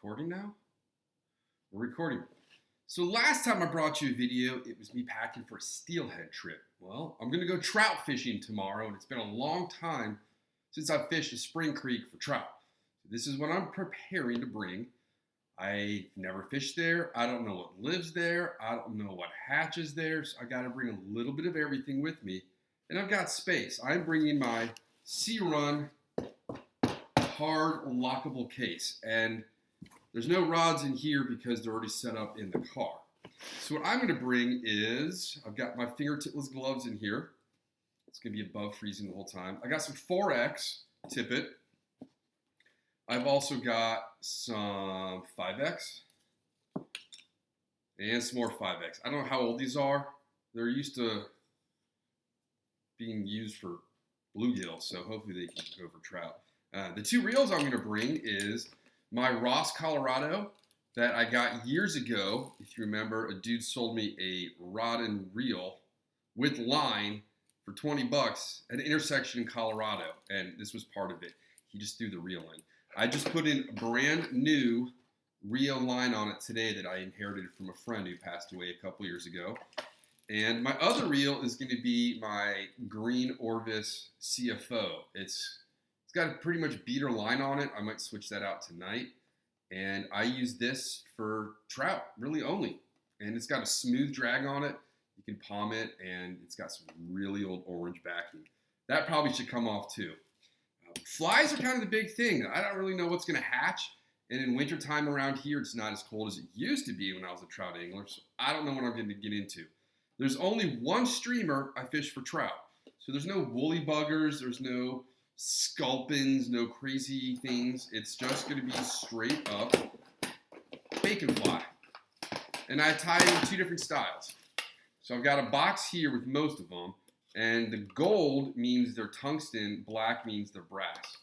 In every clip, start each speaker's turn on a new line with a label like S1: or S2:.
S1: recording now? We're recording. So last time I brought you a video, it was me packing for a steelhead trip. Well, I'm going to go trout fishing tomorrow, and it's been a long time since I've fished a spring creek for trout. So this is what I'm preparing to bring. I've never fished there. I don't know what lives there. I don't know what hatches there. So I got to bring a little bit of everything with me. And I've got space. I'm bringing my Sea Run hard lockable case. And there's no rods in here because they're already set up in the car. So what I'm going to bring is, I've got my fingertipless gloves in here. It's going to be above freezing the whole time. I got some 4X tippet. I've also got some 5X and some more 5X. I don't know how old these are. They're used to being used for bluegill, so hopefully they can go for trout. The two reels I'm going to bring is my Ross Colorado that I got years ago. If you remember, a dude sold me a rod and reel with line for 20 bucks at an intersection in Colorado, and this was part of it. He just threw the reel in. I just put in a brand new reel line on it today that I inherited from a friend who passed away a couple years ago. And my other reel is going to be my green Orvis CFO. It's got a pretty much beater line on it. I might switch that out tonight. And I use this for trout, really only. And it's got a smooth drag on it. You can palm it, and it's got some really old orange backing. That probably should come off too. Flies are kind of the big thing. I don't really know what's going to hatch. And in wintertime around here, it's not as cold as it used to be when I was a trout angler. So I don't know what I'm going to get into. There's only one streamer I fish for trout. So there's no woolly buggers. There's no sculpins, no crazy things. It's just going to be straight up bacon fly. And I tie it in two different styles. So I've got a box here with most of them. And the gold means they're tungsten, black means they're brass.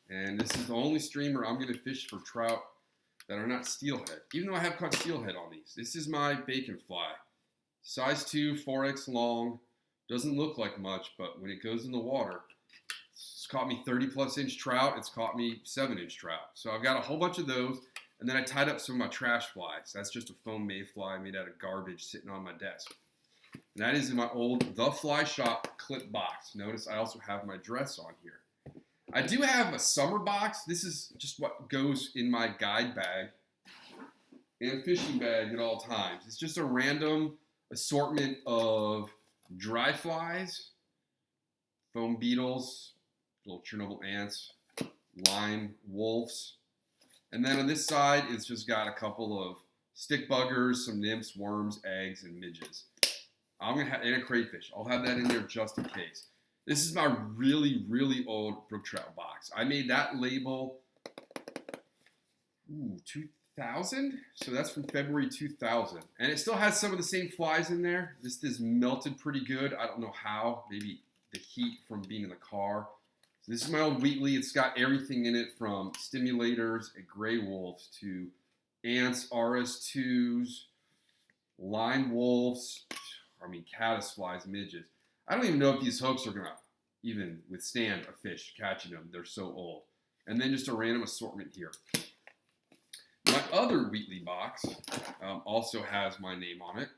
S1: And this is the only streamer I'm going to fish for trout that are not steelhead. Even though I have caught steelhead on these. This is my bacon fly. Size 2, 4X long. Doesn't look like much, but when it goes in the water, it's caught me 30-plus inch trout. It's caught me 7-inch trout. So I've got a whole bunch of those. And then I tied up some of my trash flies. That's just a foam mayfly made out of garbage sitting on my desk. And that is in my old The Fly Shop clip box. Notice I also have my dress on here. I do have a summer box. This is just what goes in my guide bag and fishing bag at all times. It's just a random assortment of dry flies, foam beetles, little Chernobyl ants, lime wolves. And then on this side, it's just got a couple of stick buggers, some nymphs, worms, eggs, and midges. I'm going to have, and a crayfish. I'll have that in there just in case. This is my really, really old brook trout box. I made that label, 2000? So that's from February 2000. And it still has some of the same flies in there. This is melted pretty good. I don't know how. Maybe the heat from being in the car. So this is my old Wheatley. It's got everything in it from stimulators and gray wolves to ants, RS2s, line wolves, caddis flies, midges. I don't even know if these hooks are going to even withstand a fish catching them. They're so old. And then just a random assortment here. My other Wheatley box also has my name on it.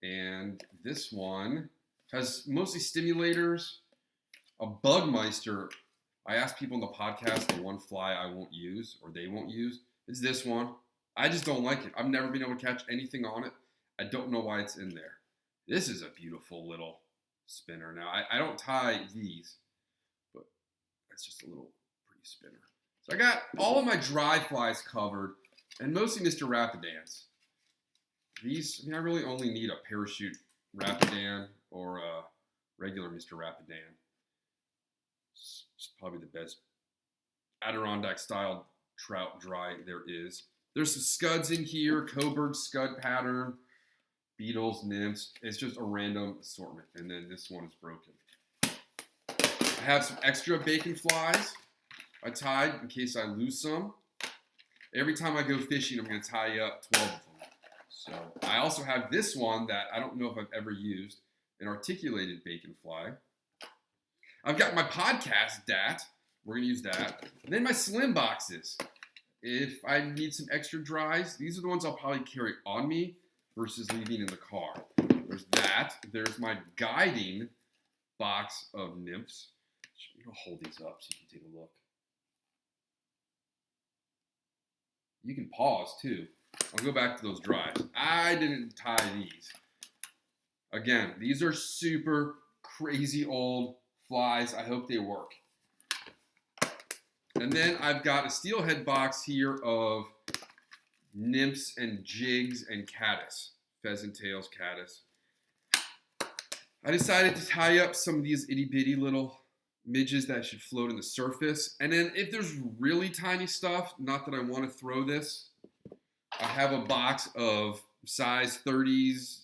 S1: And this one has mostly stimulators, a Bugmeister. I asked people in the podcast the one fly I won't use or they won't use. It's this one. I just don't like it. I've never been able to catch anything on it. I don't know why it's in there. This is a beautiful little spinner. Now, I don't tie these, but that's just a little pretty spinner. So I got all of my dry flies covered, and mostly Mr. Rapidans. These, I really only need a parachute Rapidan or a regular Mr. Rapidan. It's probably the best Adirondack-style trout dry there is. There's some scuds in here, Coburg scud pattern. Beetles, nymphs. It's just a random assortment. And then this one is broken. I have some extra bacon flies I tied in case I lose some. Every time I go fishing, I'm going to tie up 12 of them. So I also have this one that I don't know if I've ever used, an articulated bacon fly. I've got my podcast DAT. We're going to use that. And then my slim boxes. if I need some extra dries, these are the ones I'll probably carry on me versus leaving in the car. There's that. There's my guiding box of nymphs. I'll hold these up so you can take a look. You can pause too. I'll go back to those dries. I didn't tie these. Again, these are super crazy old flies. I hope they work. And then I've got a steelhead box here of nymphs and jigs and caddis. Pheasant tails, caddis. I decided to tie up some of these itty bitty little midges that should float in the surface. And then if there's really tiny stuff, not that I want to throw this, I have a box of size 30s,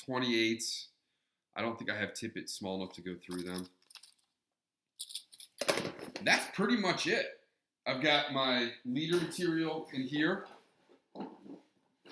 S1: 28s. I don't think I have tippets small enough to go through them. That's pretty much it. I've got my leader material in here.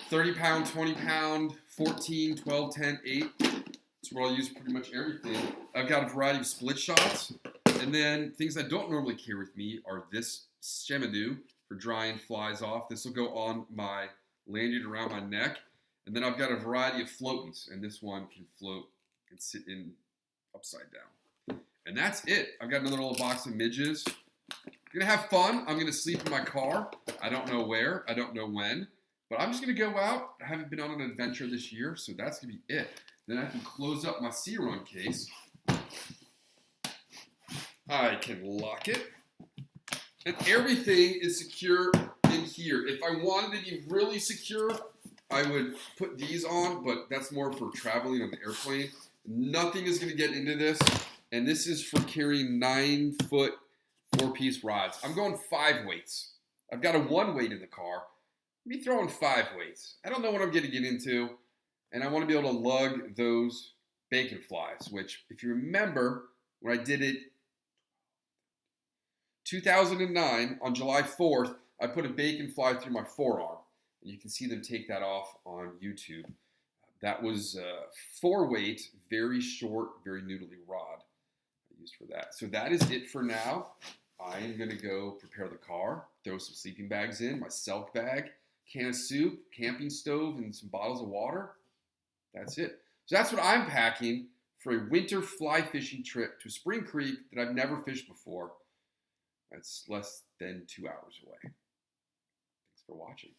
S1: 30 pound, 20 pound, 14, 12, 10, 8. That's where I'll use pretty much everything. I've got a variety of split shots. And then things I don't normally carry with me are this chemadou for drying flies off. This will go on my lanyard around my neck. And then I've got a variety of floaties. And this one can float and sit in upside down. And that's it. I've got another little box of midges. I'm going to have fun. I'm going to sleep in my car. I don't know where. I don't know when. But I'm just going to go out. I haven't been on an adventure this year, so that's going to be it. Then I can close up my sea run case. I can lock it. And everything is secure in here. If I wanted to be really secure, I would put these on, but that's more for traveling on the airplane. Nothing is going to get into this. And this is for carrying 9-foot, 4-piece rods. I'm going 5 weights. I've got a 1 weight in the car. Me throwing 5 weights. I don't know what I'm going to get into, and I want to be able to lug those bacon flies, which, if you remember, when I did it 2009, on July 4th, I put a bacon fly through my forearm, and you can see them take that off on YouTube. That was 4 weight, very short, very noodly rod I used for that. So that is it for now. I am going to go prepare the car, throw some sleeping bags in, my Selk bag, can of soup, camping stove, and some bottles of water. That's it. So that's what I'm packing for a winter fly fishing trip to Spring Creek that I've never fished before. That's less than 2 hours away. Thanks for watching.